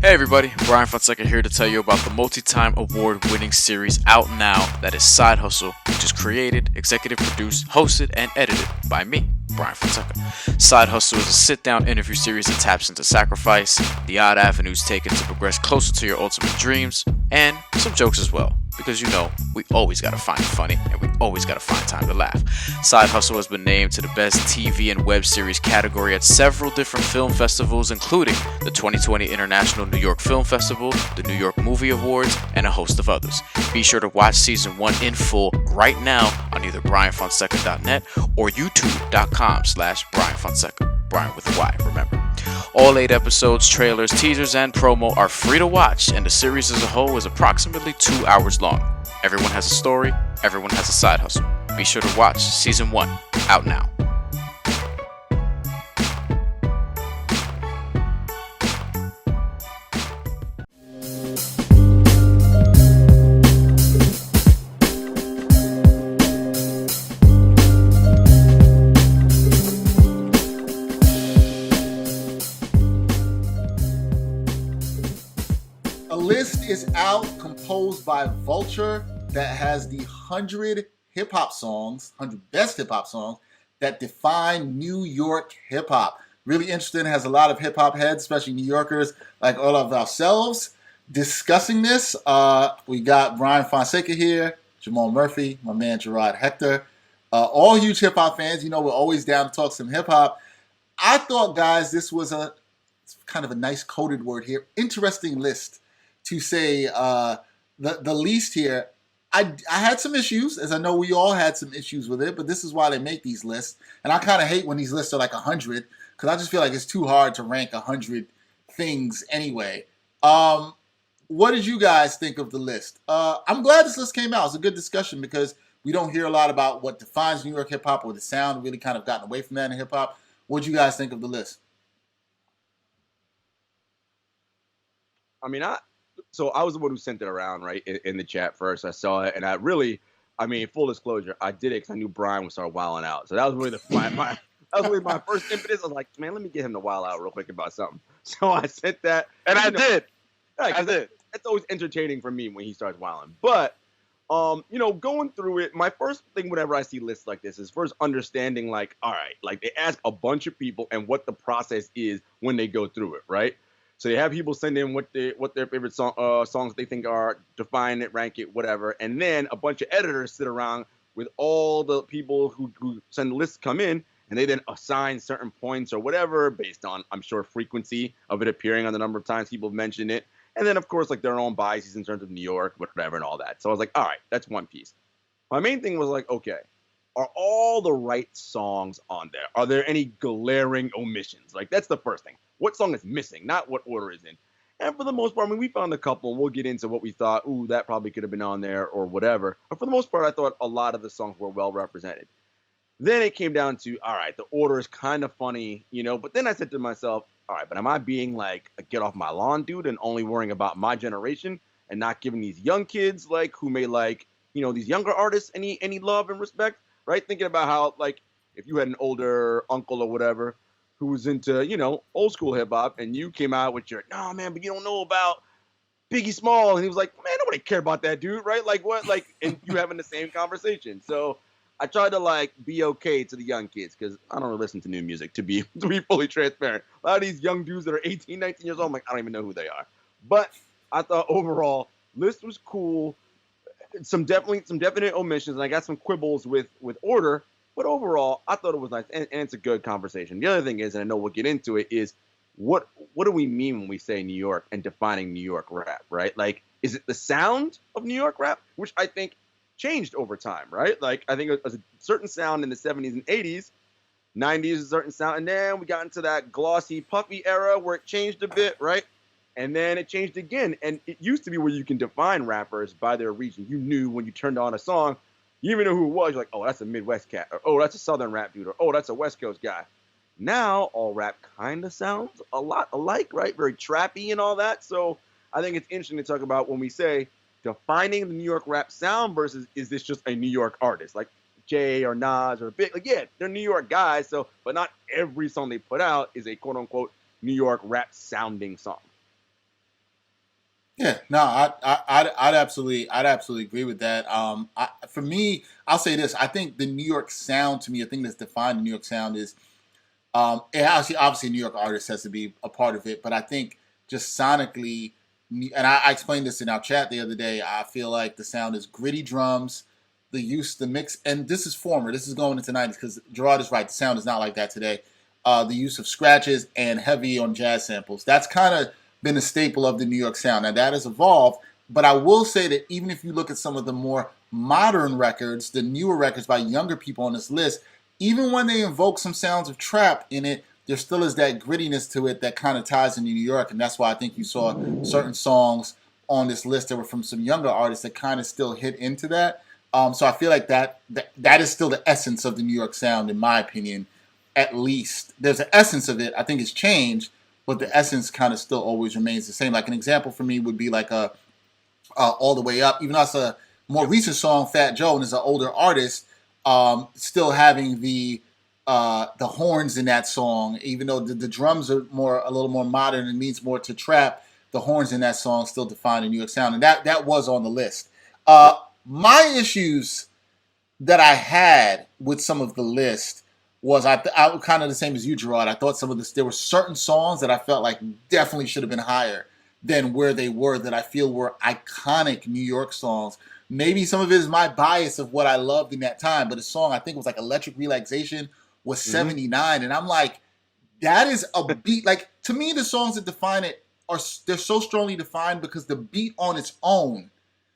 Hey everybody, Brian Fonseca here to tell you about the multi-time award-winning series out now that is Side Hustle, which is created, executive produced, hosted, and edited by me, Brian Fonseca. Side Hustle is a sit-down interview series that taps into sacrifice, the odd avenues taken to progress closer to your ultimate dreams, and some jokes as well. Because we always gotta find it funny, and we always gotta find time to laugh. Side Hustle has been named to the best TV and web series category at several different film festivals, including the 2020 International New York Film Festival, the New York Movie Awards, and a host of others. Be sure to watch season 1 in full right now on either brianfonseca.net or youtube.com/brianfonseca. Brian with a Y, remember. All 8 episodes, trailers, teasers, and promo are free to watch, and the series as a whole is approximately 2 hours long. Everyone has a story, everyone has a side hustle. Be sure to watch season 1, out now. A list is out composed by Vulture that has the 100 hip-hop songs, 100 best hip-hop songs that define New York hip-hop. Really interesting, has a lot of hip-hop heads, especially New Yorkers like all of ourselves, discussing this. We got Brian Fonseca here, Jamal Murphy, my man Gerard Hector. All huge hip-hop fans, we're always down to talk some hip-hop. I thought, guys, this was it's kind of a nice coded word here, interesting list to say the least here. I had some issues, as I know we all had some issues with it, but this is why they make these lists. And I kind of hate when these lists are like 100, because I just feel like it's too hard to rank 100 things anyway. What did you guys think of the list? I'm glad this list came out. It's a good discussion because we don't hear a lot about what defines New York hip-hop or the sound. Really kind of gotten away from that in hip-hop. What did you guys think of the list? So I was the one who sent it around, right, in the chat first. I saw it, and full disclosure, I did it because I knew Brian would start wilding out. So that was really that was really my first impetus. I was like, man, let me get him to wild out real quick about something. So I sent that, and I did. I did. It's always entertaining for me when he starts wilding. But going through it, my first thing whenever I see lists like this is first understanding, like, all right, like they ask a bunch of people and what the process is when they go through it, right? So they have people send in what their favorite songs they think are, define it, rank it, whatever. And then a bunch of editors sit around with all the people who send lists come in, and they then assign certain points or whatever based on, I'm sure, frequency of it appearing on the number of times people have mentioned it. And then, of course, like their own biases in terms of New York, whatever, and all that. So I was like, all right, that's one piece. My main thing was like, okay, are all the right songs on there? Are there any glaring omissions? Like, that's the first thing. What song is missing, not what order is in. And for the most part, we found a couple, and we'll get into what we thought, ooh, that probably could have been on there or whatever. But for the most part, I thought a lot of the songs were well represented. Then it came down to, all right, the order is kind of funny, but then I said to myself, all right, but am I being like a get off my lawn dude and only worrying about my generation and not giving these young kids, like, who may like, these younger artists any love and respect, right? Thinking about how, like, if you had an older uncle or whatever who was into, old school hip hop, and you came out with your, no, man, but you don't know about Biggie Small. And he was like, man, nobody cared about that dude, right? Like, what? Like, and you having the same conversation. So I tried to, like, be okay to the young kids, because I don't really listen to new music, to be fully transparent. A lot of these young dudes that are 18, 19 years old, I'm like, I don't even know who they are. But I thought overall, list was cool. Some definite omissions, and I got some quibbles with order. But overall, I thought it was nice, and it's a good conversation. The other thing is, and I know we'll get into it, is what do we mean when we say New York and defining New York rap, right? Like, is it the sound of New York rap, which I think changed over time, right? Like, I think it was a certain sound in the 70s and 80s, 90s a certain sound, and then we got into that glossy, puffy era where it changed a bit, right? And then it changed again, and it used to be where you can define rappers by their region. You knew when you turned on a song, you even know who it was. You're like, oh, that's a Midwest cat. Or, oh, that's a Southern rap dude. Or, oh, that's a West Coast guy. Now, all rap kind of sounds a lot alike, right? Very trappy and all that. So I think it's interesting to talk about when we say defining the New York rap sound versus is this just a New York artist? Like Jay or Nas or Big. Like, yeah, they're New York guys. So, but not every song they put out is a quote-unquote New York rap sounding song. Yeah, no, I'd absolutely agree with that. For me, I'll say this: I think the New York sound, to me, a thing that's defined the New York sound is, it obviously New York artist has to be a part of it, but I think just sonically, and I explained this in our chat the other day. I feel like the sound is gritty drums, the mix, and this is former. This is going into '90s because Gerard is right. The sound is not like that today. The use of scratches and heavy on jazz samples. That's kind of been a staple of the New York sound. Now that has evolved, but I will say that even if you look at some of the more modern records, the newer records by younger people on this list, even when they invoke some sounds of trap in it, there still is that grittiness to it that kind of ties into New York, and that's why I think you saw certain songs on this list that were from some younger artists that kind of still hit into that. So I feel like that is still the essence of the New York sound, in my opinion. At least there's an essence of it. I think it's changed, but the essence kind of still always remains the same. Like an example for me would be like a All the Way Up. Even though it's a more recent song, Fat Joe, and is an older artist, still having the horns in that song. Even though the drums are a little more modern and means more to trap, the horns in that song still define the New York sound, and that was on the list. Yeah. My issues that I had with some of the list was I kind of the same as you, Gerard. I thought there were certain songs that I felt like definitely should have been higher than where they were, that I feel were iconic New York songs. Maybe some of it is my bias of what I loved in that time, but a song I think was like Electric Relaxation was 79, and I'm like, that is a beat. Like, to me, the songs that define it they're so strongly defined because the beat on its own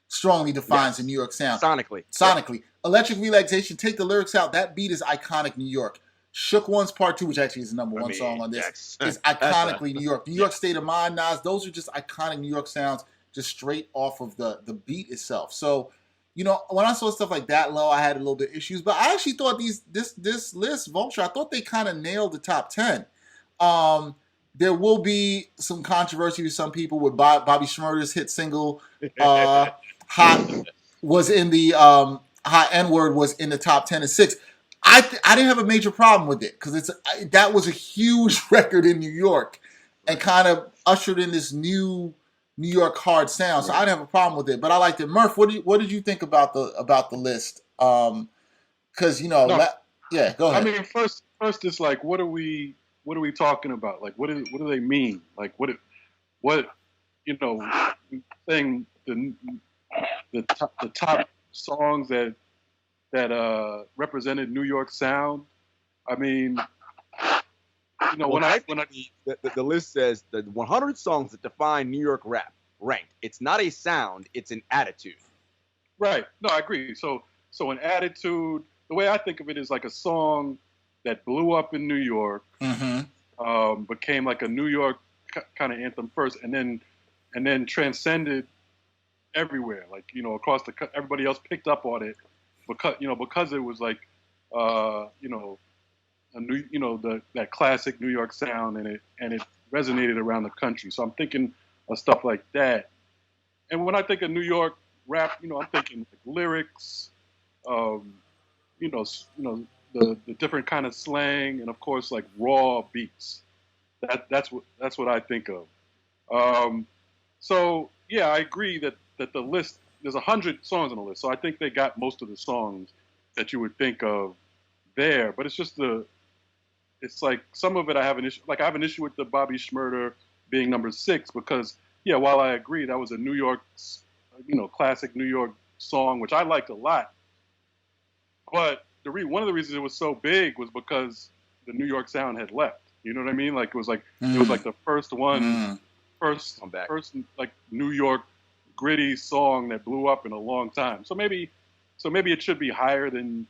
strongly defines the New York sound. Sonically. Sonically. Yep. Electric Relaxation, take the lyrics out, that beat is iconic New York. Shook One's Part 2, which actually is the number one song on this, is iconically New York. New York State of Mind, Nas, those are just iconic New York sounds, just straight off of the beat itself. So, when I saw stuff like that low, I had a little bit of issues. But I actually thought this list, Vulture, I thought they kind of nailed the top 10. There will be some controversy with some people with Bobby Shmurda's hit single, Hot was in the Hot N-Word was in the top 10 and 6. I didn't have a major problem with it because that was a huge record in New York and kind of ushered in this new New York hard sound. So I didn't have a problem with it, but I liked it. Murph, what did you think about the list? Because No, yeah, go ahead. I mean, first it's like, what are we talking about? Like, what do they mean? Like, saying the top songs that represented New York sound. I mean, when I the list says the 100 songs that define New York rap ranked. It's not a sound; it's an attitude. Right. No, I agree. So an attitude. The way I think of it is like a song that blew up in New York, became like a New York kind of anthem first, and then transcended everywhere. Like across everybody else picked up on it because it was like that classic New York sound, and it resonated around the country. So I'm thinking of stuff like that. And when I think of New York rap, I'm thinking like lyrics, the different kind of slang, and of course like raw beats. That's what I think of. So yeah, I agree that the list, there's 100 songs on the list, so I think they got most of the songs that you would think of there. But it's just it's like some of it I have an issue. Like I have an issue with the Bobby Shmurda being number 6 because while I agree that was a New York, classic New York song, which I liked a lot, but one of the reasons it was so big was because the New York sound had left. You know what I mean? Like it was like the first one, first like New York gritty song that blew up in a long time. So maybe it should be higher than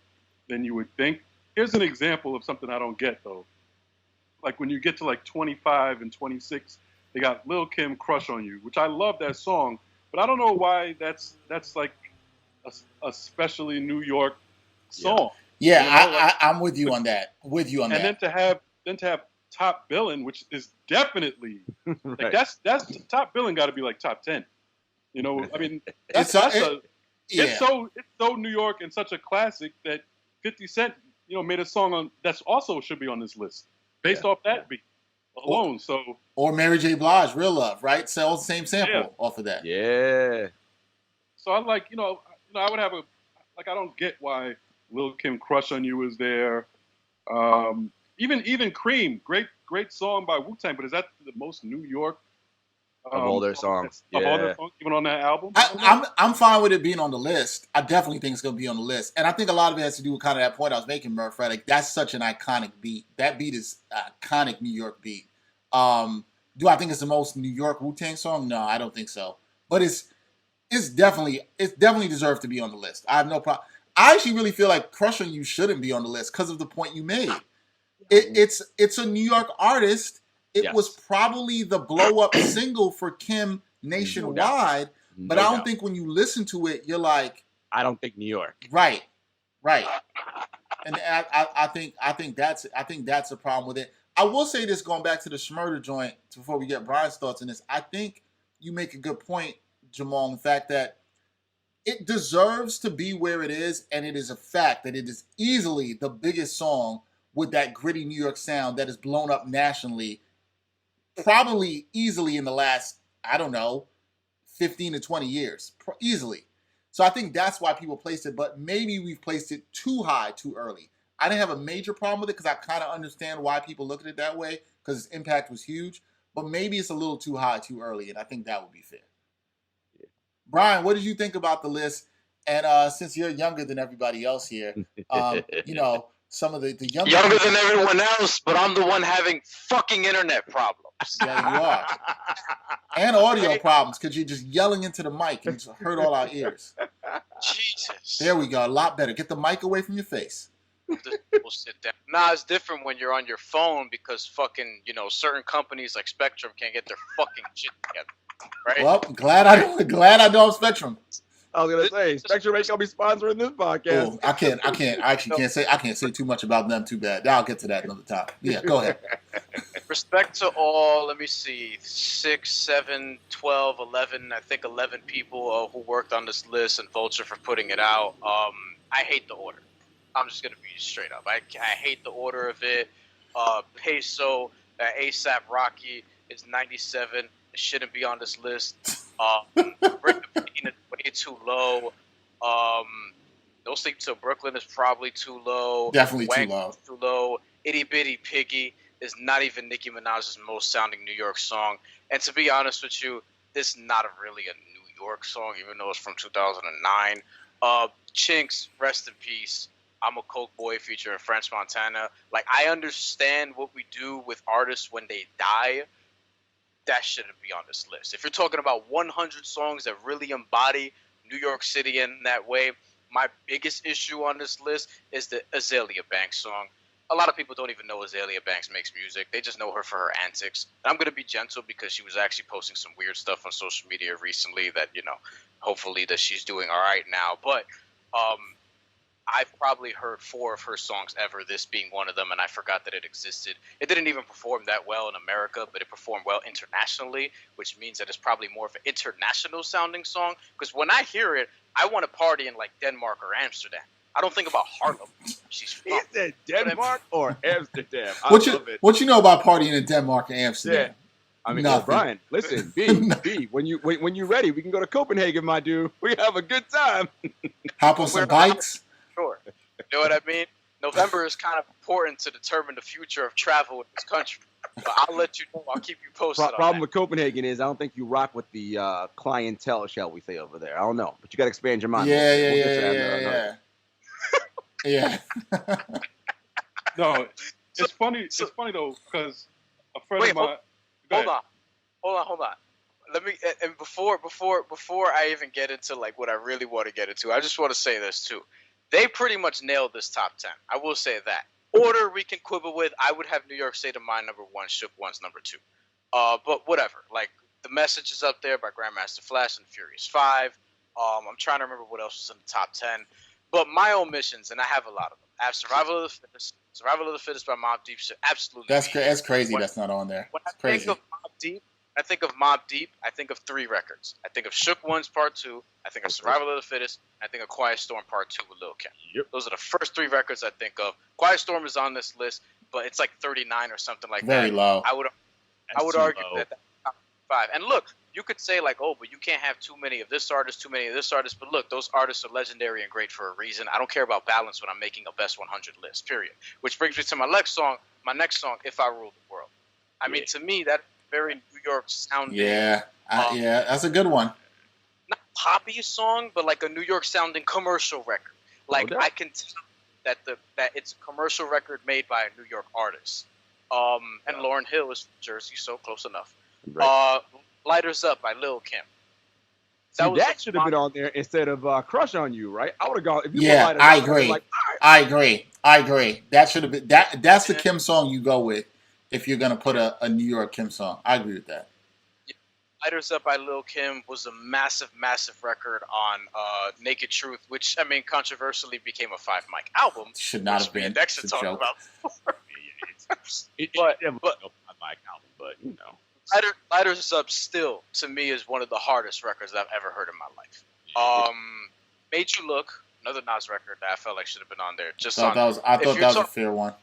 you would think. Here's an example of something I don't get though. Like when you get to like 25 and 26, they got Lil' Kim "Crush on You," which I love that song, but I don't know why that's like a especially New York song. Yeah, I'm with you on that. And then to have Top Billin', which is definitely Right. like that's Top Billin' got to be like top 10. I mean, it's so New York and such a classic that 50 Cent, made a song on that's also should be on this list based off that beat. alone. So Or Mary J. Blige, Real Love, right? Sell the same sample yeah. off of that. Yeah. So I like, I would have I don't get why Lil Kim Crush on You is there. Even Cream, great song by Wu-Tang, but is that the most New York Of all their songs. of all their Yeah. songs, even on that album? I don't know. I'm fine with it being on the list. I definitely think it's going to be on the list. And I think a lot of it has to do with kind of that point I was making, Murph, right? Like, that's such an iconic beat. That beat is an iconic New York beat. Do I think it's the most New York Wu-Tang song? No, I don't think so. But it's definitely deserved to be on the list. I have no problem. I actually really feel like Crush on You shouldn't be on the list because of the point you made. It's a New York artist. It Yes. was probably the blow up single for Kim nationwide, but I don't think when you listen to it, you're like, I don't think New York. right. And I think that's a problem with it. I will say this, going back to the Schmurder joint before we get Brian's thoughts on this. I think you make a good point, Jamal, in the fact that it deserves to be where it is, and it is a fact that it is easily the biggest song with that gritty New York sound that is blown up nationally, probably easily in the last, I don't know, 15 to 20 years, easily. So I think that's why people placed it, but maybe we've placed it too high, too early. I didn't have a major problem with it because I kind of understand why people look at it that way because its impact was huge, but maybe it's a little too high, too early, and I think that would be fair. Yeah. Brian, what did you think about the list? And since you're younger than everybody else here, some of the younger than everyone else, but I'm the one having fucking internet problems. Yeah, you are. And audio problems because you're just yelling into the mic and it's hurt all our ears. Jesus. There we go. A lot better. Get the mic away from your face. We'll sit down. Nah, it's different when you're on your phone because fucking, certain companies like Spectrum can't get their fucking shit together. Right? Well, glad I know Spectrum. I was gonna say Spectrum ain't gonna be sponsoring this podcast. Oh, I can't say too much about them too bad. I'll get to that another time. Yeah, go ahead. Respect to all, let me see, 6, 7, 12, 11, I think 11 people who worked on this list and Vulture for putting it out. I hate the order. I'm just going to be straight up. I hate the order of it. Peso, ASAP Rocky is 97. It shouldn't be on this list. Break the Pain is way too low. No Sleep Till Brooklyn is probably too low. Definitely Wank too low. is too low. Itty Bitty Piggy is not even Nicki Minaj's most sounding New York song. And to be honest with you, this is not really a New York song, even though it's from 2009. Chinks, rest in peace. I'm a Coke Boy featuring French Montana. Like, I understand what we do with artists when they die. That shouldn't be on this list. If you're talking about 100 songs that really embody New York City in that way, my biggest issue on this list is the Azalea Banks song. A lot of people don't even know Azalea Banks makes music. They just know her for her antics. And I'm going to be gentle because she was actually posting some weird stuff on social media recently that, hopefully that she's doing all right now. But I've probably heard 4 of her songs ever, this being one of them, and I forgot that it existed. It didn't even perform that well in America, but it performed well internationally, which means that it's probably more of an international sounding song. Because when I hear it, I want to party in like Denmark or Amsterdam. I don't think about Harlem. She's from. Is it Denmark or Amsterdam? What you know about partying in Denmark and Amsterdam? Yeah. I mean, Nothing. Brian, listen, B, when you're ready, we can go to Copenhagen, my dude. We have a good time. Hop on some bikes. Sure. You know what I mean? November is kind of important to determine the future of travel in this country. But I'll let you know. I'll keep you posted. Problem with Copenhagen is I don't think you rock with the clientele, shall we say, over there. I don't know, but you got to expand your mind. Yeah. No, it's funny. It's funny though because a friend of mine. Hold on. Let me and before I even get into like what I really want to get into, I just want to say this too. They pretty much nailed this top 10. I will say that. Order we can quibble with. I would have New York State of Mind number 1, Shook One's number 2. But whatever. Like the Message is up there by Grandmaster Flash and Furious 5. I'm trying to remember what else was in the top 10. But my omissions, and I have a lot of them. I have Survival of the Fittest. Survival of the Fittest by M.O.P. Deep should absolutely. That's crazy. That's not on there. When That's I crazy. think of M.O.P. Deep, I think of 3 records. I think of Shook One's Part 2. I think of Survival of the Fittest. I think of Quiet Storm Part 2 with Lil Kim. Yep. Those are the first 3 records I think of. Quiet Storm is on this list, but it's like 39 or something like that. Very low. I would I would too argue low. that that's top 5. And look, you could say like, oh, but you can't have too many of this artist, too many of this artist. But look, those artists are legendary and great for a reason. I don't care about balance when I'm making a best 100 list. Period. Which brings me to my next song. My next song, "If I Ruled the World." I mean, to me, that's very New York sounding. Yeah, yeah, that's a good one. Not poppy song, but like a New York sounding commercial record. Like doubt. I can tell that it's a commercial record made by a New York artist. And Lauryn Hill is from Jersey, so close enough. Right. Lighters Up by Lil Kim. That should have been on there instead of Crush on You, right? I would have gone. If you put Yeah, Lighters I Up, I'd be agree. like, all right. I agree. That should have been that's the Kim song you go with if you're gonna put a New York Kim song. I agree with that. Lighters Up by Lil Kim was a massive, massive record on Naked Truth, which, I mean, controversially became a 5 mic album. Should not which have me been. and Dexter It's a talked joke. about. But Lighters Up still, to me, is one of the hardest records I've ever heard in my life. Made You Look, another Nas record that I felt like should have been on there. I thought that was a fair one.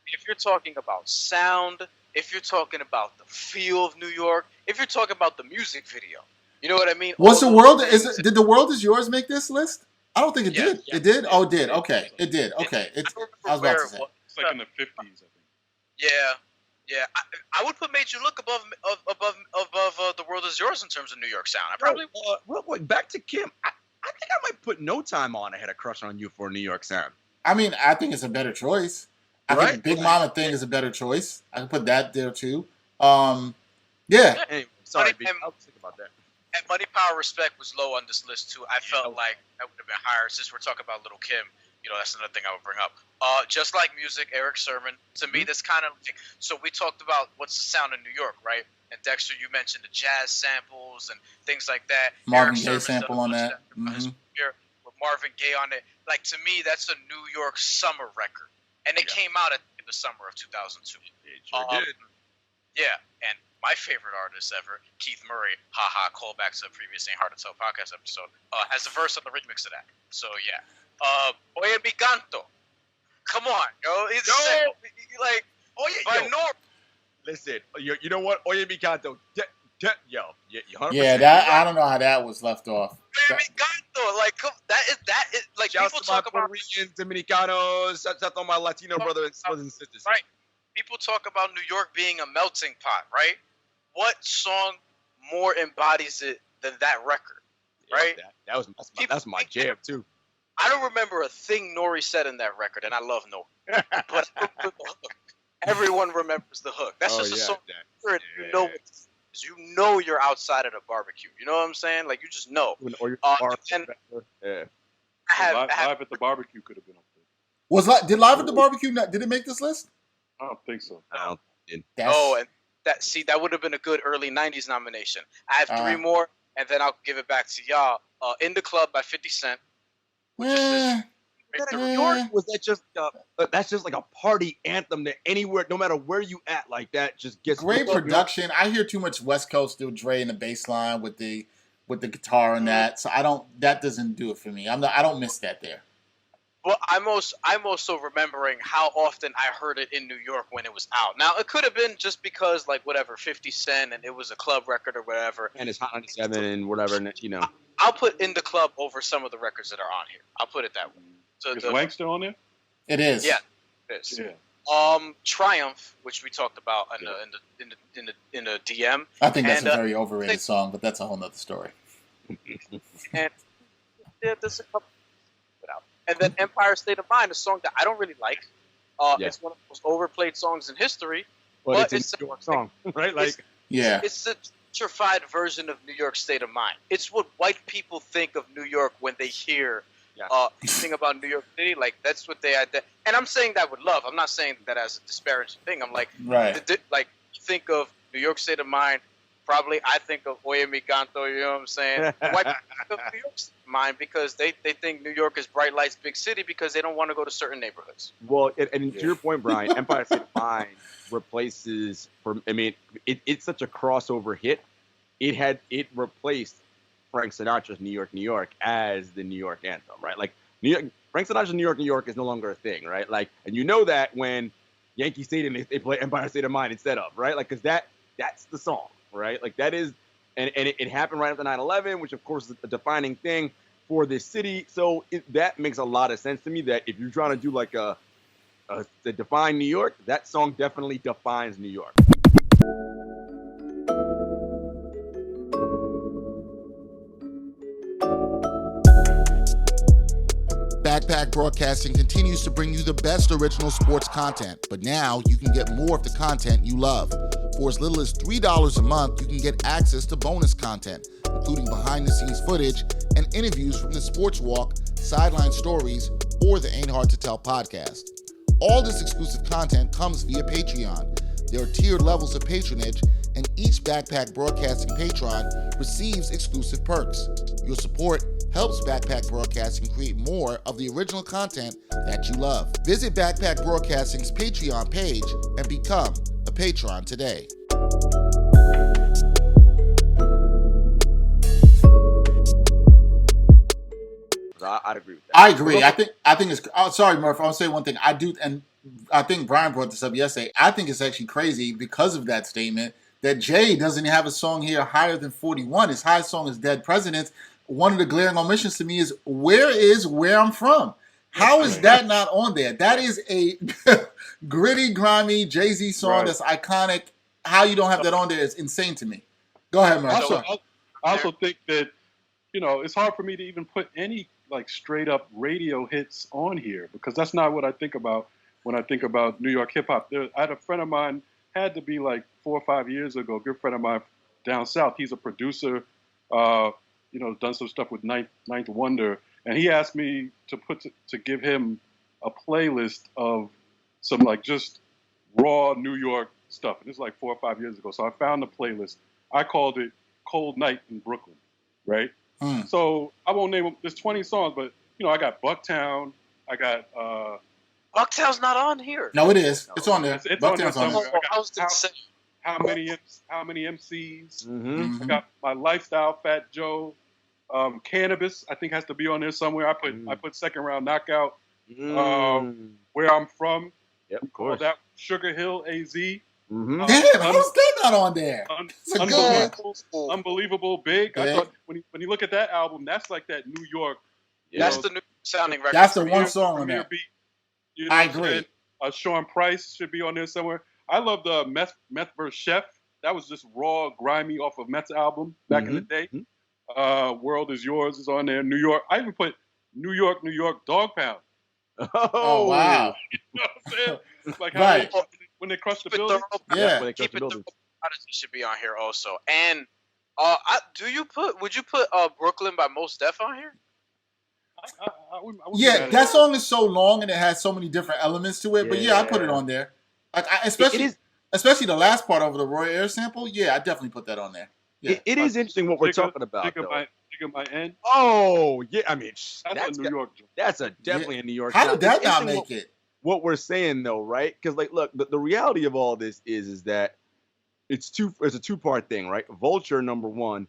If you're talking about sound, if you're talking about the feel of New York, if you're talking about the music video, you know what I mean? Was the All world? those things- Did the world is yours make this list? I don't think it did. Yeah. It did. Oh, it did. Okay, it did. Okay, I don't remember I was about where to it say. was. It's like in the 50s, I think. Yeah. I would put Made You Look above The World Is Yours in terms of New York sound. I probably real quick, back to Kim. I think I might put No Time on ahead of Crush on You for New York sound. I mean, I think it's a better choice. I think Big Mama Thing is a better choice. I can put that there too. Yeah. Anyway, sorry, But- I was thinking about that. And Money, Power, Respect was low on this list too. I felt like that would have been higher. Since we're talking about Little Kim, you know, that's another thing I would bring up. Just Like Music, Eric Sermon. To me, that's kind of like, so we talked about what's the sound in New York, right? And Dexter, you mentioned the jazz samples and things like that. Marvin Eric Gaye Sermon's done sample a on bunch of that. throughout his career with Marvin Gaye on it. Like, to me, that's a New York summer record, and it came out in the summer of 2002. It sure did. Yeah, and my favorite artist ever, Keith Murray, callback to a previous Ain't Hard to Tell podcast episode, has a verse on the remix of that. So yeah, Oye Mi Canto, come on, yo, it's like, by Norm. Listen, you know what? Oye Mi Canto, you 100%. Yeah, that I don't know how that was left off. Oye Mi Canto, like that is like Shouts people to my talk Puerto about Ricans, Dominicanos, shout out to my Latino brothers and sisters. right. People talk about New York being a melting pot, right? What song more embodies it than that record, right? That's my jam too. I don't remember a thing Nori said in that record, and I love Nori. But I remember the hook. Everyone remembers the hook. That's just a song. You know you're outside of the barbecue. You know what I'm saying? Like, you just know. Or and yeah. I have Live at the Barbecue could have been up there. Did Live at the Barbecue did it make this list? I don't think so. and that would have been a good early '90s nomination. I have 3 more, and then I'll give it back to y'all. In the Club by 50 Cent. Which is New York, was that just that's just like a party anthem that anywhere, no matter where you at, like that just gets great production. I hear too much West Coast do Dre in the bass line with the guitar and that, so that doesn't do it for me. I don't miss that there. Well, I'm also remembering how often I heard it in New York when it was out. Now, it could have been just because, like, whatever, 50 Cent, and it was a club record or whatever. And it's Hot 97 and whatever, you know. I'll put In the Club over some of the records that are on here. I'll put it that way. So Is Wank still on there? It is. Yeah, it is. Yeah. Triumph, which we talked about in the DM. I think that's a very overrated song, but that's a whole nother story. And there's a couple. And then Empire State of Mind, a song that I don't really like. It's one of the most overplayed songs in history. But it's a New York song, right? Like, it's a gentrified version of New York State of Mind. It's what white people think of New York when they hear anything about New York City. Like, that's what they had. And I'm saying that with love. I'm not saying that as a disparaging thing. I'm like, like, you think of New York State of Mind. Probably, I think of Oye Mi Canto, you know what I'm saying? White people think of New York State of Mind because they think New York is bright lights, big city because they don't want to go to certain neighborhoods. Well, and to your point, Brian, Empire State of Mind replaces, it's such a crossover hit. It replaced Frank Sinatra's New York, New York as the New York anthem, right? Like, Frank Sinatra's New York, New York is no longer a thing, right? Like, and you know that when Yankee Stadium, they play Empire State of Mind instead of, right? Like, because that's the song, right? Like that is, and it happened right after 9/11, which of course is a defining thing for this city. So that makes a lot of sense to me. That if you're trying to do like to define New York, that song definitely defines New York. Backpack Broadcasting continues to bring you the best original sports content, but now you can get more of the content you love. For as little as $3 a month, you can get access to bonus content, including behind-the-scenes footage and interviews from the Sports Walk, Sideline Stories, or the Ain't Hard to Tell podcast. All this exclusive content comes via Patreon. There are tiered levels of patronage, and each Backpack Broadcasting patron receives exclusive perks. Your support helps Backpack Broadcasting create more of the original content that you love. Visit Backpack Broadcasting's Patreon page and become a patron today. I'd agree with that. I agree. I think it's. Oh, sorry, Murph. I'll say one thing. I do, and I think Brian brought this up yesterday. I think it's actually crazy because of that statement that Jay doesn't have a song here higher than 41. His highest song is Dead Presidents. One of the glaring omissions to me is Where I'm From? How is that not on there? That is a gritty, grimy Jay-Z song that's iconic. How you don't have that on there is insane to me. Go ahead, Murph. I also think that, it's hard for me to even put any like straight up radio hits on here because that's not what I think about when I think about New York hip hop. I had a friend of mine, had to be like 4 or 5 years ago, a good friend of mine down south. He's a producer, done some stuff with Ninth Wonder, and he asked me to give him a playlist of some like just raw New York stuff. And this is like 4 or 5 years ago. So I found the playlist. I called it Cold Night in Brooklyn, right? So I won't name them. There's 20 songs, but I got Bucktown. I got Bucktown's not on here. No, it is. It's on there. It's on there Bucktown's somewhere. How many MCs? Mm-hmm. I got My Lifestyle, Fat Joe. Cannabis, I think, has to be on there somewhere. I put Second Round Knockout. Where I'm From. Yep, of course. That Sugar Hill, AZ. Mm-hmm. Damn, how's that not on there? Unbelievable Big. I thought when you look at that album, that's like that New York. That's the new sounding record. That's the one song on there. I agree. Sean Price should be on there somewhere. I love the Meth vs. Chef. That was just raw, grimy off of Meth's album back in the day. World Is Yours is on there. New York. I even put New York, Dog Pound. Oh wow! You know what I'm saying? Like how when they crush the building. Yeah. Keep it the should be on here also. And would you put Brooklyn by Mos Def on here? Yeah, that song is so long and it has so many different elements to it. But I put it on there. Like especially the last part over the Roy Ayers sample. Yeah, I definitely put that on there. Yeah. It is interesting what we're talking about. My end. Oh yeah, I mean that's a New York. That's definitely a New York. How did that not make it? What we're saying though, right? Because like, look, the reality of all this is that it's a two-part thing, right? Vulture, number one,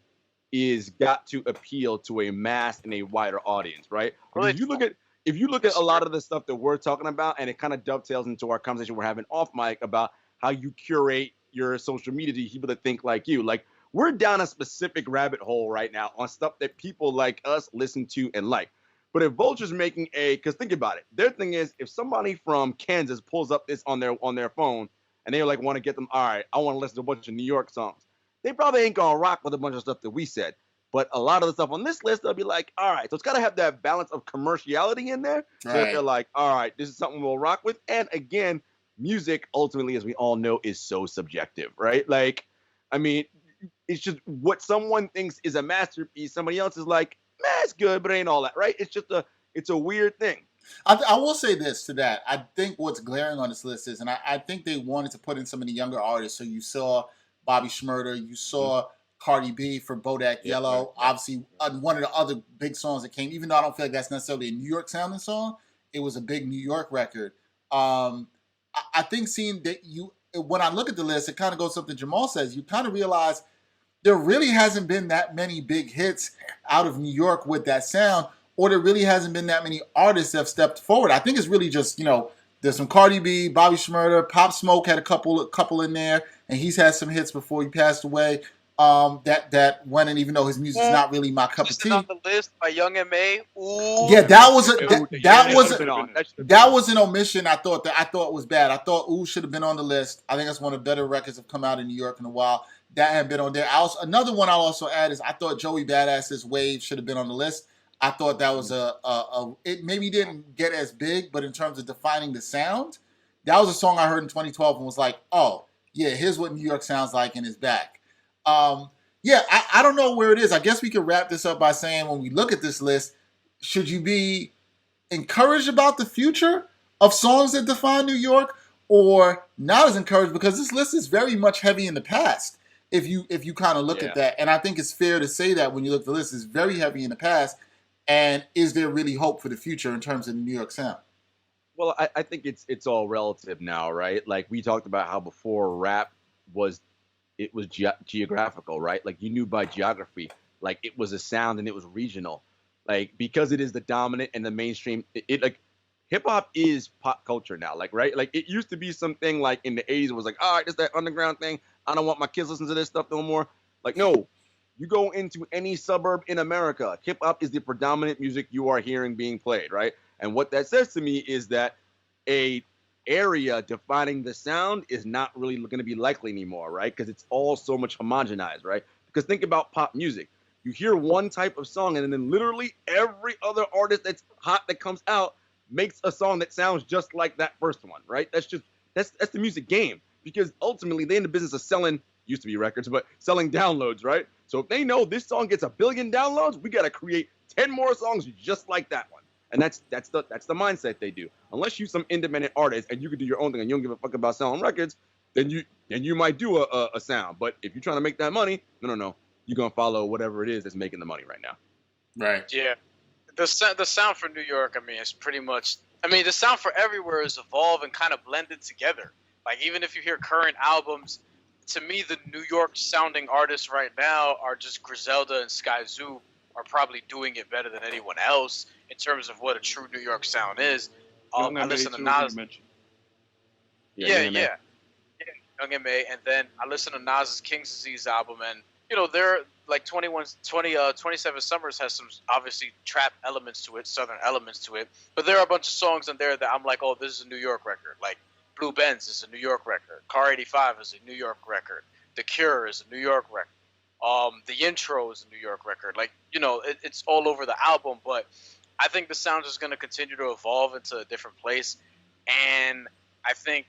is got to appeal to a mass and a wider audience, right? Well, if you look at a lot of the stuff that we're talking about, and it kind of dovetails into our conversation we're having off mic about how you curate your social media to people that think like you. Like, we're down a specific rabbit hole right now on stuff that people like us listen to and like. But if Vulture's making because think about it, their thing is if somebody from Kansas pulls up this on their phone and they like want to get them, all right, I want to listen to a bunch of New York songs. They probably ain't gonna rock with a bunch of stuff that we said. But a lot of the stuff on this list, they'll be like, all right, so it's gotta have that balance of commerciality in there. So that they're like, all right, this is something we'll rock with. And again, music ultimately, as we all know, is so subjective, right? Like, I mean, it's just what someone thinks is a masterpiece. Somebody else is like, man, it's good, but it ain't all that, right? It's just it's a weird thing. I will say this to that. I think what's glaring on this list is, and I think they wanted to put in some of the younger artists. So you saw Bobby Shmurda, you saw Cardi B for Bodak Yellow. Right. Obviously, one of the other big songs that came, even though I don't feel like that's necessarily a New York sounding song, it was a big New York record. I think seeing that when I look at the list, it kind of goes something Jamal says. You kind of realize there really hasn't been that many big hits out of New York with that sound, or there really hasn't been that many artists that have stepped forward. I think it's really just, There's some Cardi B, Bobby Shmurda, Pop Smoke had a couple in there, and he's had some hits before he passed away. That went, and even though his music's not really my cup of Listed on tea. the list by Young M.A. Ooh. Yeah, that was That was an omission. I thought was bad. I thought Ooh should have been on the list. I think that's one of the better records that have come out in New York in a while. That hadn't been on there. Another one I'll also add is I thought Joey Badass's Wave should have been on the list. I thought that was it maybe didn't get as big, but in terms of defining the sound, that was a song I heard in 2012 and was like, oh yeah, here's what New York sounds like and it's back. Yeah, I don't know where it is. I guess we could wrap this up by saying when we look at this list, should you be encouraged about the future of songs that define New York, or not as encouraged because this list is very much heavy in the past? If you kind of look at that, and I think it's fair to say that when you look at the list, it's very heavy in the past. And is there really hope for the future in terms of the New York sound? Well, I think it's all relative now, right? Like we talked about how before rap was geographical, right? Like you knew by geography, like it was a sound and it was regional. Like because it is the dominant and the mainstream, it like hip hop is pop culture now, like right? Like it used to be something like in the 80s it was like, all right, it's that underground thing. I don't want my kids listening to this stuff no more. Like no, you go into any suburb in America, hip hop is the predominant music you are hearing being played, right? And what that says to me is that a area defining the sound is not really going to be likely anymore, right? Because it's all so much homogenized, right? Because think about pop music. You hear one type of song, and then literally every other artist that's hot that comes out makes a song that sounds just like that first one, right? That's the music game. Because ultimately, they're in the business of selling, used to be records, but selling downloads, right? So if they know this song gets 1 billion downloads, we got to create 10 more songs just like that one. And that's the mindset they do. Unless you're some independent artist and you can do your own thing and you don't give a fuck about selling records, then you might do a sound. But if you're trying to make that money, no, you're gonna follow whatever it is that's making the money right now. Right. Yeah. The sound for New York, I mean, it's pretty much. I mean, the sound for everywhere is evolved and kind of blended together. Like even if you hear current albums, to me, the New York sounding artists right now are just Griselda and Sky Zoo are probably doing it better than anyone else in terms of what a true New York sound is. I listen to Nas. Yeah. Young M.A. And then I listen to Nas's King's Disease album, and they're like 27 Summers has some obviously trap elements to it, southern elements to it, but there are a bunch of songs in there that I'm like, oh, this is a New York record. Like Blue Benz is a New York record. Car 85 is a New York record. The Cure is a New York record. The Intro is a New York record. Like, it's all over the album, but I think the sound is going to continue to evolve into a different place. And I think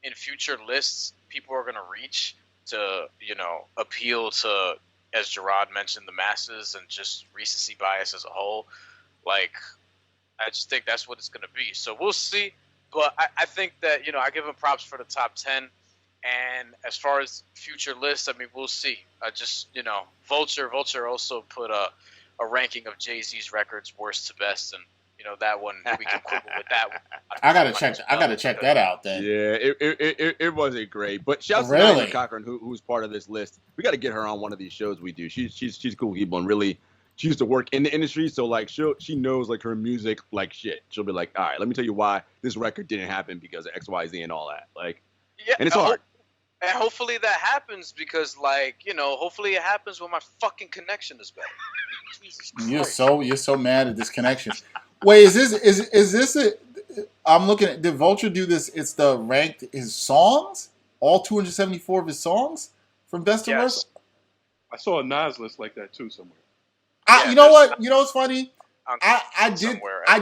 in future lists, people are going to reach to, appeal to, as Gerard mentioned, the masses and just recency bias as a whole. Like, I just think that's what it's going to be. So we'll see. But I think that, I give him props for the top 10. And as far as future lists, I mean, we'll see. Vulture also put a ranking of Jay-Z's records worst to best, and that one we can quibble with that one. I gotta check that out then. Yeah, it wasn't great, but shouts to Diana Cochran who's part of this list. We got to get her on one of these shows we do. She's cool people and really she used to work in the industry, so like she knows like her music like shit. She'll be like, all right, let me tell you why this record didn't happen because of X, Y, Z and all that. Like, yeah, and it's hard. And hopefully that happens because, hopefully it happens when my fucking connection is better. Jesus Christ. You're so mad at this connection. Wait, is this a? I'm looking at. Did Vulture do this? It's the ranked his songs, all 274 of his songs from best to worst. I saw a Nas list like that too somewhere. You know what? You know what's funny? I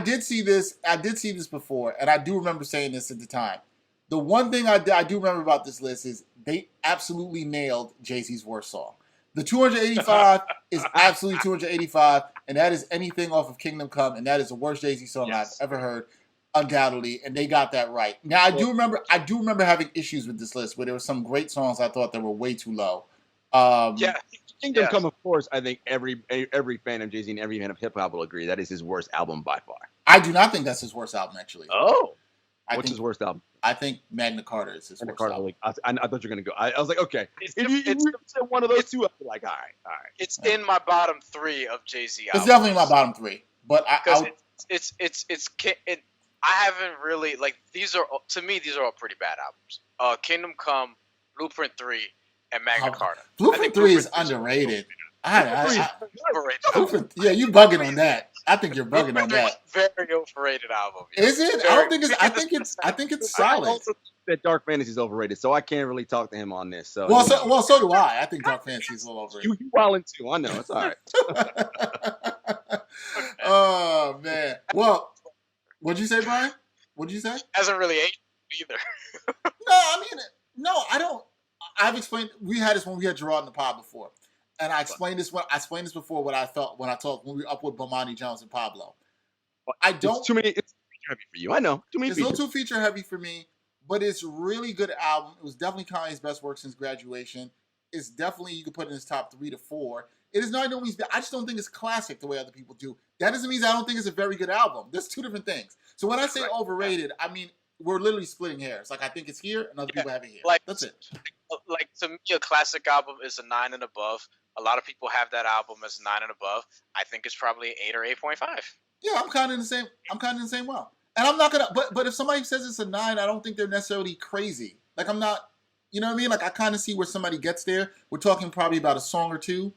did see this. I did see this before, and I do remember saying this at the time. The one thing I do remember about this list is they absolutely nailed Jay-Z's worst song. The 285 is absolutely 285, and that is anything off of Kingdom Come, and that is the worst Jay-Z song I've ever heard, undoubtedly, and they got that right. Now I do remember having issues with this list where there were some great songs I thought that were way too low. Kingdom Come, of course, I think every fan of Jay-Z and every fan of hip hop will agree that is his worst album by far. I do not think that's his worst album, actually. Oh. What's his worst album? I think Magna Carta is his worst album. I thought you were going to go. I was like, okay. If you said one of those two, I'd be like, all right. It's in my bottom 3 of Jay-Z albums. It's definitely my bottom 3. But it's I haven't really like these are to me these are all pretty bad albums. Kingdom Come, Blueprint 3, and Magna Carta. I Blueprint think 3 is Blueprint 3 underrated. overrated. Blueprint, yeah, you bugging on that. I think you're bugging on Blueprint 3 is that. a very overrated album. Yo. Is it? I don't think it's. I think it's I solid. also think that Dark Fantasy is overrated, so I can't really talk to him on this. So So do I. I think Dark Fantasy is a little overrated. you wildin' too. I know it's all right. Oh man. Well, what'd you say, Brian? What'd you say? Hasn't really aged either. No, I don't. I've explained. We had this when we had Gerard in the pod before, and I explained this before. What I felt when we were up with Bomani Jones and Pablo. I don't. It's too many. It's too heavy for you. I know. Too many. It's a little too feature heavy for me, but it's a really good album. It was definitely Kanye's best work since graduation. It's definitely, you could put it in his top 3 to 4. It is not no means bad. I just don't think it's classic the way other people do. That doesn't mean I don't think it's a very good album. There's two different things. So when I say overrated, I mean we're literally splitting hairs. Like I think it's here, and other people have it here. Like that's it. Like to me, a classic album is a 9 and above. A lot of people have that album as 9 and above. I think it's probably 8 or 8.5. Yeah, I'm kind of in the same way. And I'm not gonna. But if somebody says it's a 9, I don't think they're necessarily crazy. Like I'm not. You know what I mean? Like I kind of see where somebody gets there. We're talking probably about a song or two.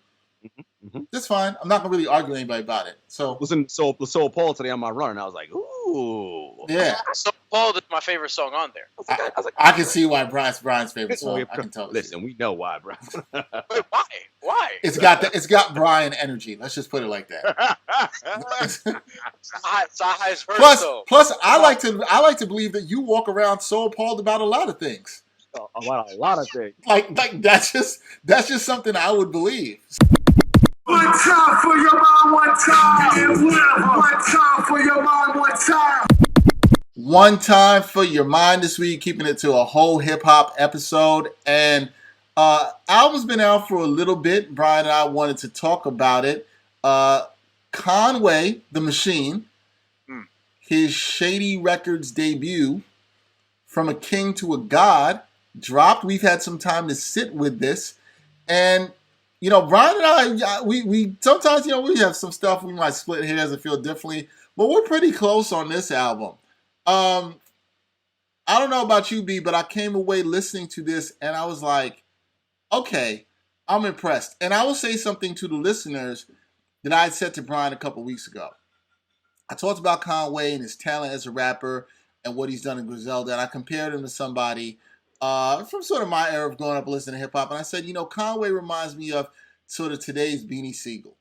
Mm-hmm. That's fine. I'm not gonna really argue with anybody about it. So listen, Soul Paul today on my run, and I was like, ooh, yeah. Soul Paul is my favorite song on there. I can see why Brian's favorite song. I can tell. Listen, we know why, bro. Wait, why? It's got Brian energy. Let's just put it like that. Plus, I like to believe that you walk around Soul Paul about a lot of things. About a lot of things. Like that's just something I would believe. One time for your mind, one time. One time for your mind, one time. One time for your mind this week, keeping it to a whole hip hop episode. And album's been out for a little bit. Brian and I wanted to talk about it. Conway, The Machine, his Shady Records debut, From a King to a God, dropped. We've had some time to sit with this. And, you know, Brian and I, we sometimes, you know, we have some stuff we might split hairs and feel differently. But we're pretty close on this album. I don't know about you, B, but I came away listening to this and I was like, okay, I'm impressed. And I will say something to the listeners that I had said to Brian a couple weeks ago. I talked about Conway and his talent as a rapper and what he's done in Griselda, and I compared him to somebody from sort of my era of growing up listening to hip-hop, and I said, you know, Conway reminds me of sort of today's Beanie Siegel.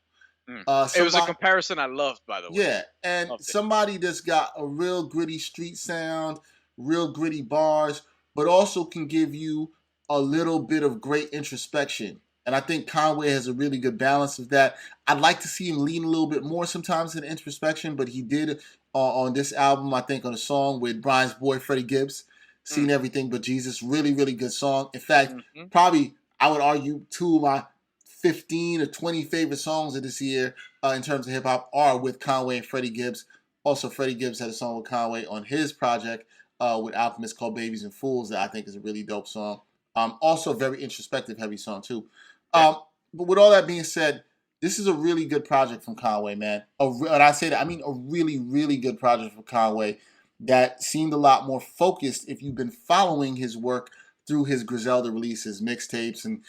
It was a comparison I loved, by the way. Yeah, and somebody that's got a real gritty street sound, real gritty bars, but also can give you a little bit of great introspection. And I think Conway has a really good balance of that. I'd like to see him lean a little bit more sometimes in introspection, but he did on this album, I think, on a song with Brian's boy, Freddie Gibbs, Seen Everything But Jesus. Really, really good song. In fact, probably, I would argue, 2 of my 15 or 20 favorite songs of this year in terms of hip-hop are with Conway and Freddie Gibbs. Also, Freddie Gibbs had a song with Conway on his project with Alchemist called Babies and Fools that I think is a really dope song. Also, a very introspective, heavy song, too. But with all that being said, this is a really good project from Conway, man. And I say that, I mean a really, really good project from Conway that seemed a lot more focused if you've been following his work through his Griselda releases, mixtapes, and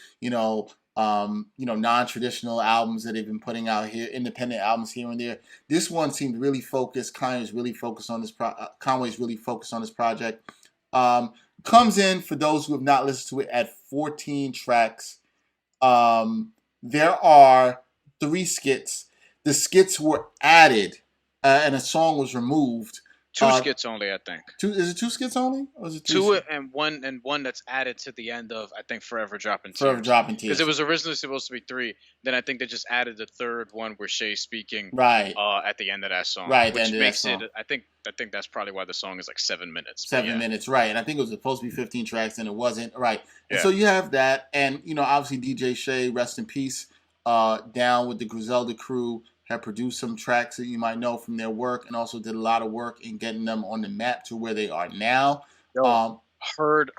non-traditional albums that they've been putting out here, independent albums here and there. This one seemed really focused. Conway's really focused on this project. Comes in, for those who have not listened to it, at 14 tracks. There are 3 skits. The skits were added, and a song was removed. 2 skits only, I think. Is it 2 skits only? Or is it 2 and one that's added to the end of, I think, Forever Dropping Tears. Forever Dropping Tears. Because it was originally supposed to be 3. Then I think they just added the 3rd one where Shay's speaking right at the end of that song. Right, which makes it, I think that's probably why the song is like 7 minutes. 7 minutes, right. And I think it was supposed to be 15 tracks and it wasn't. Right. And so you have that. And, you know, obviously DJ Shay, rest in peace, down with the Griselda crew, have produced some tracks that you might know from their work and also did a lot of work in getting them on the map to where they are now. Heard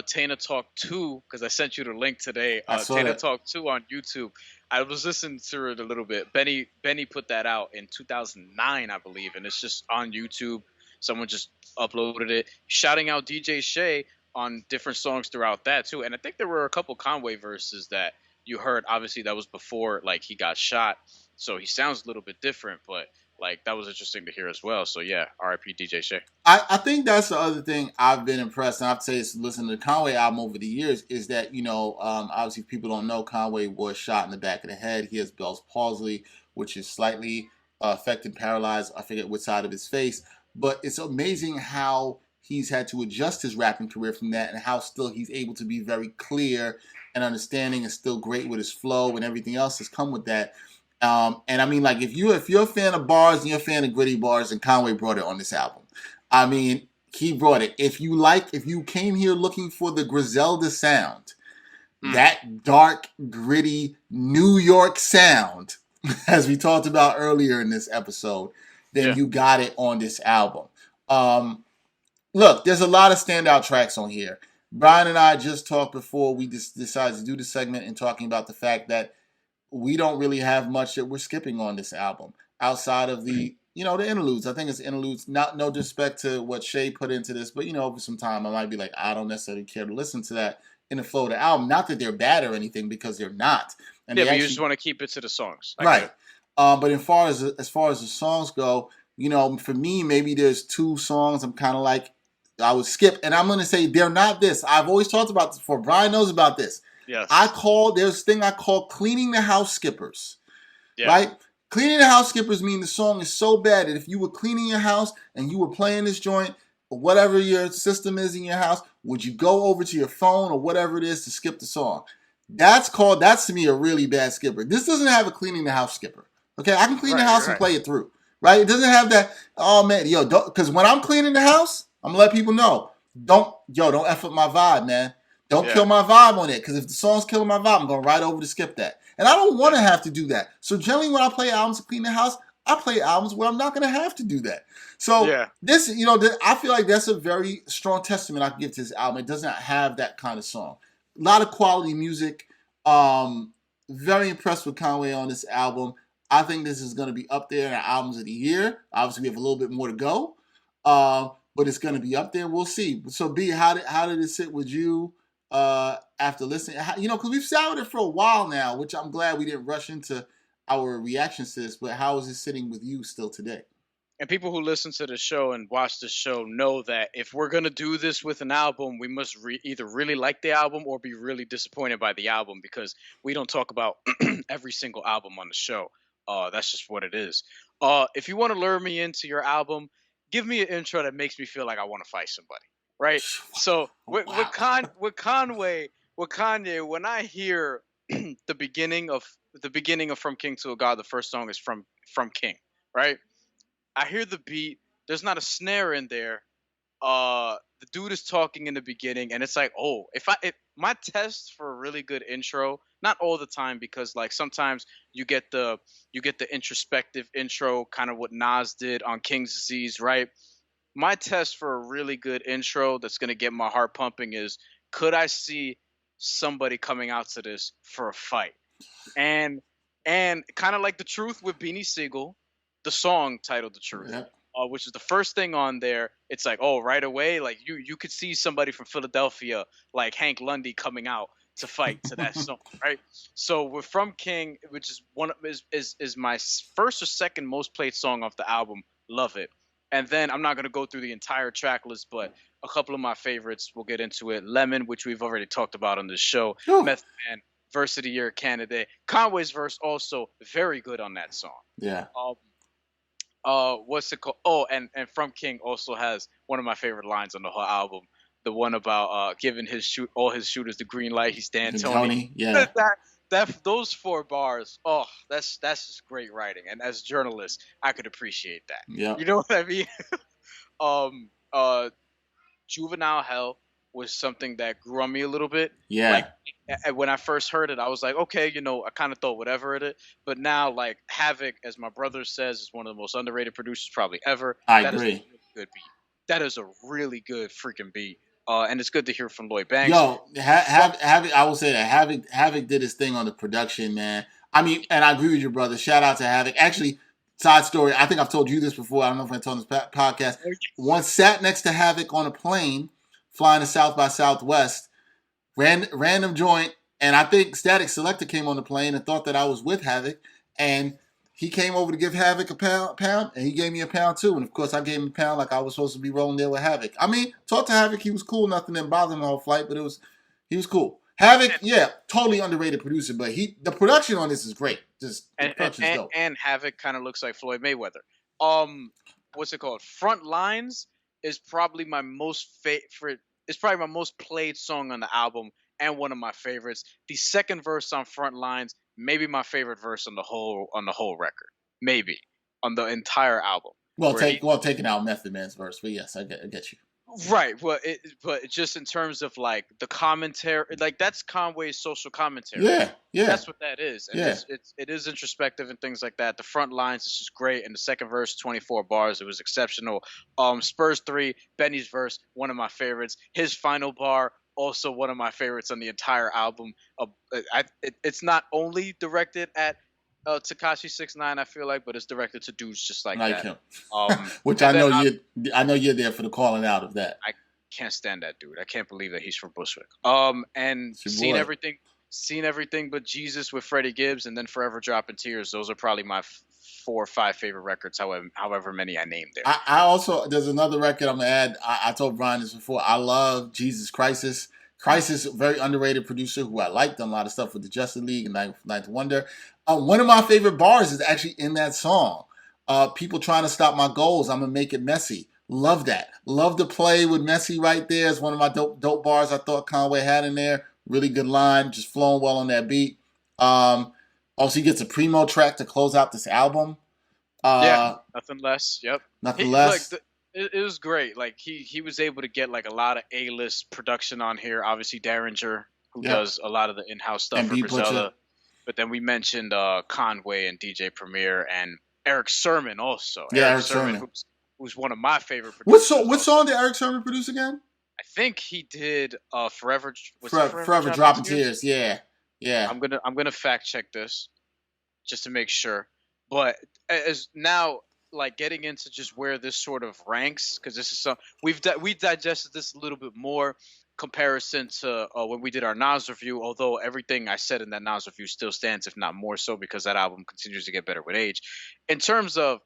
Tana Talk 2, because I sent you the link today. Tana Talk 2 on YouTube. I was listening to it a little bit. Benny put that out in 2009, I believe, and it's just on YouTube. someone just uploaded it, shouting out DJ Shay on different songs throughout that too. And I think there were a couple Conway verses that you heard. Obviously, that was before like he got shot, so he sounds a little bit different, but like that was interesting to hear as well. So yeah, R.I.P. DJ Shay. I think that's the other thing I've been impressed, and I've said this listening to the Conway album over the years, is that, obviously if people don't know, Conway was shot in the back of the head. He has Bell's palsy, which is slightly affected, paralyzed, I forget which side of his face. But it's amazing how he's had to adjust his rapping career from that, and how still he's able to be very clear and understanding and still great with his flow and everything else that's come with that. And I mean, like, if you're a fan of bars and you're a fan of gritty bars, and Conway brought it on this album. I mean, he brought it. If you came here looking for the Griselda sound, that dark, gritty New York sound, as we talked about earlier in this episode, then you got it on this album. Look, there's a lot of standout tracks on here. Brian and I just talked before we decided to do the segment and talking about the fact that we don't really have much that we're skipping on this album outside of the the interludes. I think it's interludes. No disrespect to what Shay put into this, but over some time I might be like, I don't necessarily care to listen to that in the flow of the album. Not that they're bad or anything, because they're not. And but you just want to keep it to the songs, right? But as far as the songs go, for me, maybe there's two songs I'm kind of like I would skip, and I'm gonna say they're not this. I've always talked about this before. Brian knows about this. Yes. There's a thing I call cleaning the house skippers. Yeah. Right? Cleaning the house skippers mean the song is so bad that if you were cleaning your house and you were playing this joint, or whatever your system is in your house, would you go over to your phone or whatever it is to skip the song? That's to me a really bad skipper. This doesn't have a cleaning the house skipper. Okay, I can clean the house and play it through. Right? It doesn't have that, oh man, because when I'm cleaning the house, I'm gonna let people know, don't F up my vibe, man. Don't kill my vibe on it, because if the song's killing my vibe, I'm going right over to skip that. And I don't want to have to do that. So generally when I play albums to clean the house, I play albums where I'm not going to have to do that. So this, I feel like that's a very strong testament I can give to this album. It does not have that kind of song. A lot of quality music. Very impressed with Conway on this album. I think this is going to be up there in our albums of the year. Obviously, we have a little bit more to go. But it's going to be up there. We'll see. So, B, how did it sit with you? After listening, because we've sat with it for a while now, which I'm glad we didn't rush into our reactions to this, but how is it sitting with you still today? And people who listen to the show and watch the show know that if we're going to do this with an album, we must either really like the album or be really disappointed by the album, because we don't talk about every single album on the show. That's just what it is. If you want to lure me into your album, give me an intro that makes me feel like I want to fight somebody. Right, so with Kanye, when I hear the beginning of From King to a God, the first song is from King, right? I hear the beat. There's not a snare in there. The dude is talking in the beginning, and it's like, oh, if my test for a really good intro, not all the time, because like sometimes you get the introspective intro, kind of what Nas did on King's Disease, right? My test for a really good intro that's going to get my heart pumping is, could I see somebody coming out to this for a fight? And kind of like The Truth with Beanie Siegel, the song titled The Truth, which is the first thing on there. It's like, oh, right away, like you could see somebody from Philadelphia, like Hank Lundy, coming out to fight to that song, right? So with From King, which is is my first or second most played song off the album, love it. And then I'm not going to go through the entire track list, but a couple of my favorites, we'll get into it. Lemon, which we've already talked about on this show. Method Man, Verse of the Year candidate. Conway's verse also very good on that song. Yeah. What's it called? Oh, and From King also has one of my favorite lines on the whole album. The one about giving all his shooters the green light. He's Dan Tony. Yeah. Those 4 bars, oh, that's just great writing. And as a journalist, I could appreciate that. Yeah. You know what I mean? Juvenile Hell was something that grew on me a little bit. Yeah. Like when I first heard it, I was like, okay, I kind of thought whatever it is. But now, like, Havoc, as my brother says, is one of the most underrated producers probably ever. I agree. Is a really good beat. That is a really good freaking beat. And it's good to hear from Lloyd Banks. Yo, Havoc, I will say that Havoc did his thing on the production, man. I mean, and I agree with your brother. Shout out to Havoc. Actually, Side story. I think I've told you this before. I don't know if I told this podcast. Once sat next to Havoc on a plane flying to South by Southwest. Random joint, and I think Static Selector came on the plane and thought that I was with Havoc, and he came over to give Havoc a pound, and he gave me a pound too. And of course, I gave him a pound like I was supposed to be rolling there with Havoc. I mean, talked to Havoc, he was cool, nothing didn't bother him the whole flight, but he was cool. Havoc, yeah, totally underrated producer, but the production on this is great. Just the production is dope. And Havoc kind of looks like Floyd Mayweather. What's it called? Front Lines is probably my most favorite. It's probably my most played song on the album and one of my favorites. The second verse on Front Lines, maybe my favorite verse on the whole record. Maybe on the entire album. Well, taking out Method Man's verse, but yes, I get you. Right, but just in terms of like the commentary, like that's Conway's social commentary. Yeah. That's what that is. And yeah. It is introspective and things like that. The front lines is just great, and the second verse, 24 bars, it was exceptional. Spurs 3, Benny's verse, one of my favorites. His final bar, also one of my favorites on the entire album. It's not only directed at Tekashi 6ix9ine, I feel like, but it's directed to dudes just like that. Him. Which I know you're there for the calling out of that. I can't stand that dude. I can't believe that he's from Bushwick. And seen everything but Jesus with Freddie Gibbs, and then Forever Dropping Tears. Those are probably my 4 or 5 favorite records, however many I named there. I also, there's another record I'm gonna add. I told Brian this before. I love Jesus Crisis. Crisis, very underrated producer who I liked, done a lot of stuff with the Justice League and Ninth Wonder. One of my favorite bars is actually in that song. People trying to stop my goals, I'm gonna make it messy. Love that. Love to play with Messy right there. It's one of my dope bars I thought Conway had in there. Really good line, just flowing well on that beat. Also, he gets a primo track to close out this album. Nothing less. Yep. Nothing less. It was great. Like he was able to get like a lot of A-list production on here. Obviously, Derringer, who does a lot of the in-house stuff for Zella. But then we mentioned Conway and DJ Premier and Eric Sermon also. Yeah, Eric Sermon. Who's one of my favorite producers. What song did Eric Sermon produce again? I think he did Forever Dropping Tears. Yeah. I'm gonna fact check this just to make sure. But as now, like getting into just where this sort of ranks, because this is we digested this a little bit more comparison to when we did our Nas review. Although everything I said in that Nas review still stands, if not more so, because that album continues to get better with age. In terms of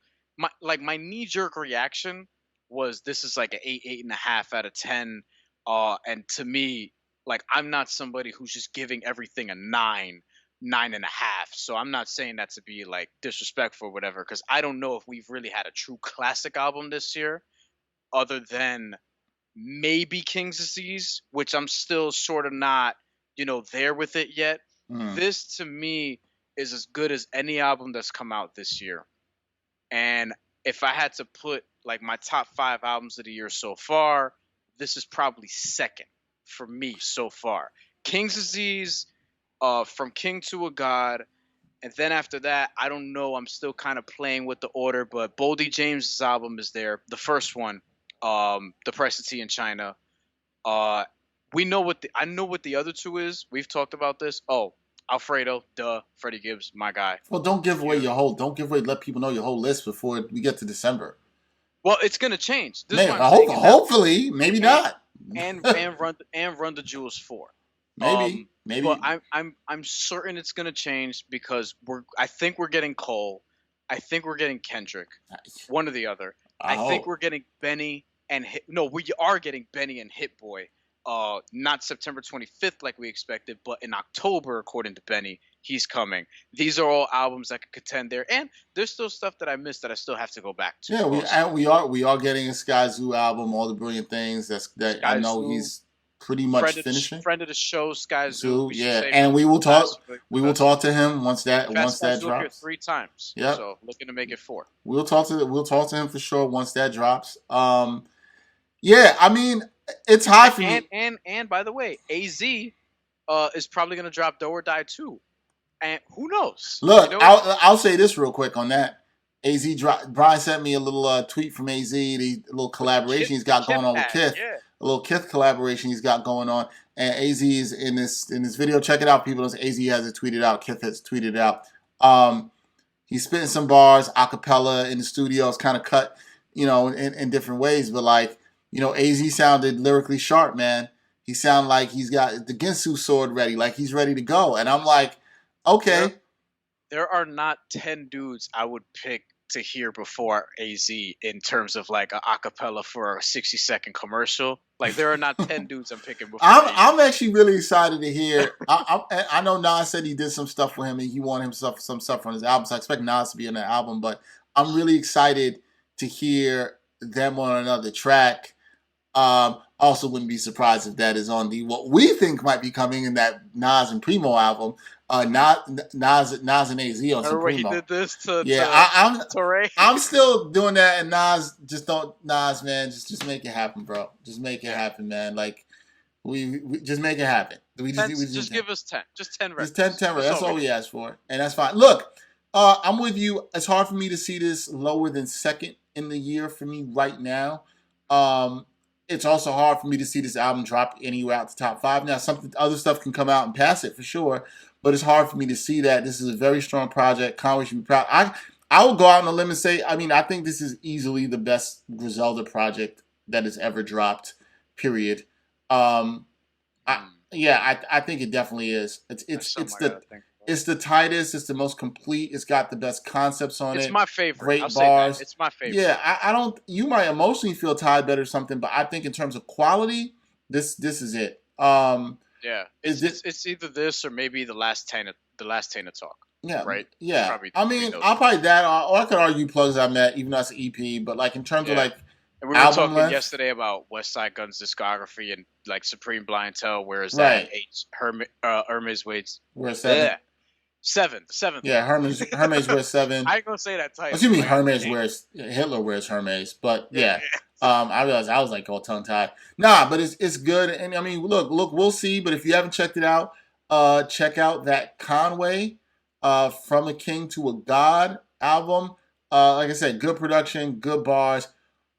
my knee-jerk reaction was this is like an 8.5 out of 10, and to me, like I'm not somebody who's just giving everything a 9.5. So I'm not saying that to be like disrespectful or whatever, because I don't know if we've really had a true classic album this year, other than maybe King's Disease, which I'm still sort of not, there with it yet. This to me is as good as any album that's come out this year. And if I had to put like my top 5 albums of the year so far, this is probably second for me so far. King's Disease, From King to a God, and then after that, I don't know. I'm still kind of playing with the order, but Boldy James's album is there. The first one, The Price of Tea in China. I know what the other 2 is. We've talked about this. Oh, Alfredo, Freddie Gibbs, my guy. Well, don't give away let people know your whole list before we get to December. Well, it's gonna change. Hopefully, maybe not. And Run the Jewels 4. Maybe. But I'm certain it's gonna change because I think we're getting Cole. I think we're getting Kendrick. One or the other. I think we're getting Benny and we are getting Benny and Hit Boy. Not September 25th like we expected, but in October, according to Benny, he's coming. These are all albums that could contend there, and there's still stuff that I missed that I still have to go back to. Yeah, we are getting a Sky Zoo album, All the Brilliant Things. That I know Zoo, he's pretty much finishing. Friend of the show, Sky Zoo. And we will talk. We will talk to him once that drops. 3 times. Yeah. So looking to make it 4. We'll talk to him for sure once that drops. Yeah, I mean. It's high for me. And by the way, AZ is probably going to drop Do or Die too. And who knows? Look, I'll say this real quick on that. Brian sent me a little tweet from AZ, the little collaboration he's got going on with Kith. Yeah. A little Kith collaboration he's got going on. And AZ is in this video. Check it out, people. AZ has it tweeted out. Kith has tweeted it out. He's spitting some bars, a cappella in the studio. It's kind of cut, in different ways. But like, AZ sounded lyrically sharp, man. He sounded like he's got the Ginsu sword ready, like he's ready to go. And I'm like, okay. There are not 10 dudes I would pick to hear before AZ in terms of like a acapella for a 60-second commercial. Like there are not 10 dudes I'm picking before. I'm actually really excited to hear. I know Nas said he did some stuff for him and he wanted himself some stuff on his album, so I expect Nas to be on that album. But I'm really excited to hear them on another track. Also, wouldn't be surprised if that is on what we think might be coming in that Nas and Primo album. Nas and AZ on some Primo. He did this to I'm still doing that, and Nas man, just make it happen, bro. Just make it happen, man. Like we just make it happen. We just give us 10, just 10 records. Just 10 records. That's all we asked for, and that's fine. Look, I'm with you. It's hard for me to see this lower than second in the year for me right now. It's also hard for me to see this album drop anywhere out the top 5. Now, other stuff can come out and pass it for sure, but it's hard for me to see that. This is a very strong project. Conway should be proud. I will go out on a limb and say, I think this is easily the best Griselda project that has ever dropped, period. I think it definitely is. It's the tightest. It's the most complete. It's got the best concepts on it. It's my favorite. Great I'll bars. Say that. It's my favorite. Yeah, I don't. You might emotionally feel tied better or something, but I think in terms of quality, this is it. It's either this or maybe the last Tana talk. Yeah, right. Yeah, I'll probably that, or I could argue Plugs I Met, even though it's an EP. But like in terms of like. And we were talking yesterday about West Side Gun's discography and like Supreme Blientele. Where is that? Hermes Wade's. Where's 7? Seventh. Yeah, Hermes wears 7. I ain't gonna say that title. Excuse me, Hermes wears Hitler wears Hermes, but yeah. I realized I was like all tongue tied. Nah, but it's good, and I mean, look, we'll see. But if you haven't checked it out, check out that Conway, From a King to a God album. Like I said, good production, good bars.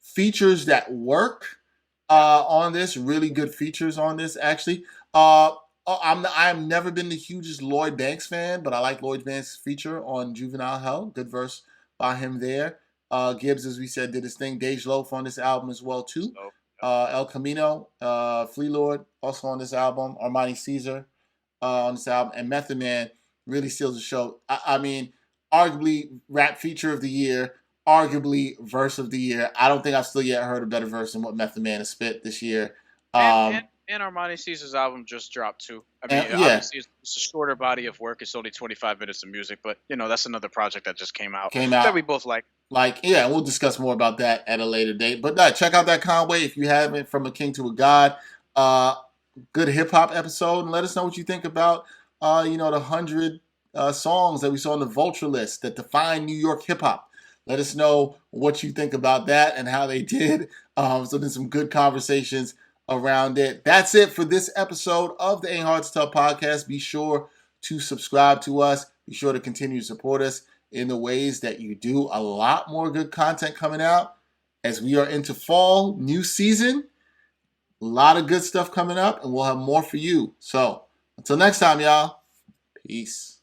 Features that work on this, really good features on this actually. I've never been the hugest Lloyd Banks fan, but I like Lloyd Banks' feature on Juvenile Hell. Good verse by him there. Gibbs, as we said, did his thing. Dej Loaf on this album as well too. El Camino, Flea Lord also on this album. Armani Caesar on this album, and Method Man really steals the show. I mean, arguably rap feature of the year. Arguably verse of the year. I don't think I've still yet heard a better verse than what Method Man has spit this year. And Armani Caesar's album just dropped too. I mean, obviously it's a shorter body of work. It's only 25 minutes of music, but that's another project that just came out that we both like. We'll discuss more about that at a later date. But check out that Conway if you haven't, From a King to a God. Good hip hop episode, and let us know what you think about the 100 songs that we saw on the Vulture list that define New York hip hop. Let us know what you think about that and how they did. So there's some good conversations around it. That's it for this episode of the Ain't Hard to Tell podcast. Be sure to subscribe to us. Be sure to continue to support us in the ways that you do. A lot more good content coming out as we are into fall, new season. A lot of good stuff coming up, and we'll have more for you. So until next time, y'all. Peace.